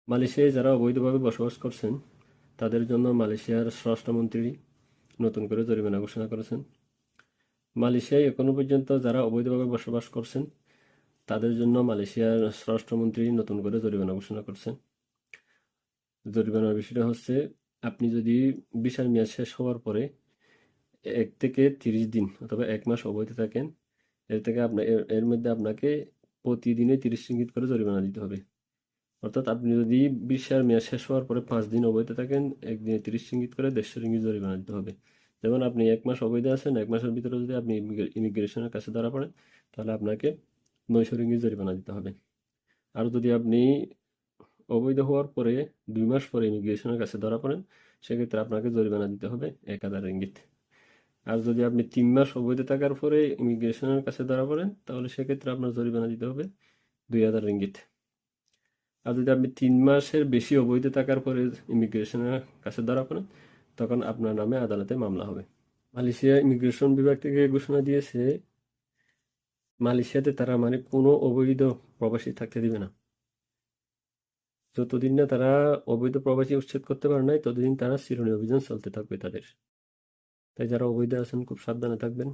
মালয়েশিয়ায় যারা অবৈধভাবে বসবাস করছেন তাদের জন্য মালয়েশিয়ার স্বরাষ্ট্রমন্ত্রী নতুন করে জরিমানা ঘোষণা করেছেন। মালয়েশিয়ায় এখনো পর্যন্ত যারা অবৈধভাবে বসবাস করছেন তাদের জন্য মালয়েশিয়ার স্বরাষ্ট্রমন্ত্রী নতুন করে জরিমানা ঘোষণা করছেন। জরিমানার বিষয়টা হচ্ছে, আপনি যদি ভিসার মেয়াদ শেষ হওয়ার পরে 1 থেকে 30 দিন অথবা 1 মাস অবৈধ থাকেন, এর মধ্যে আপনাকে প্রতিদিনে 30 রিঙ্গিত করে জরিমানা দিতে হবে। অর্থাৎ আপনি যদি ভিসার মেয়াদ শেষ হওয়ার পরে 5 দিন অবৈধ থাকেন, একদিনে 30 রিঙ্গিত করে 150 রিঙ্গিত জরিমানা দিতে হবে। যেমন আপনি 1 মাস অবৈধ আছেন, 1 মাসের ভিতরে যদি আপনি ইমিগ্রেশনের কাছে ধরা পড়েন, তাহলে আপনাকে 900 রিঙ্গিত জরিমানা দিতে হবে। আর যদি আপনি অবৈধ হওয়ার পরে 2 মাস পরে ইমিগ্রেশনের কাছে ধরা পড়েন, সেক্ষেত্রে আপনাকে জরিমানা দিতে হবে 1000 রিঙ্গিত। আর যদি আপনি 3 মাস অবৈধ থাকার পরে ইমিগ্রেশনের কাছে ধরা পড়েন, তাহলে সেক্ষেত্রে আপনার জরিমানা দিতে হবে 2000 রিঙ্গিত। আর যদি আপনি 3 মাসের বেশি অবৈধ থাকার পরে ইমিগ্রেশনের কাছে ধরা পড়েন, তখন আপনার নামে আদালতে মামলা হবে। মালয়েশিয়া ইমিগ্রেশন বিভাগ থেকে ঘোষণা দিয়েছে, মালয়েশিয়াতে তারা কোনো অবৈধ প্রবাসী থাকতে দিবে না। যতদিন না তারা অবৈধ প্রবাসী উচ্ছেদ করতে পারে নাই, ততদিন তারা চিরুনি অভিযান চলতে থাকবে তাদের। তাই যারা অবৈধ আছেন খুব সাবধানে থাকবেন।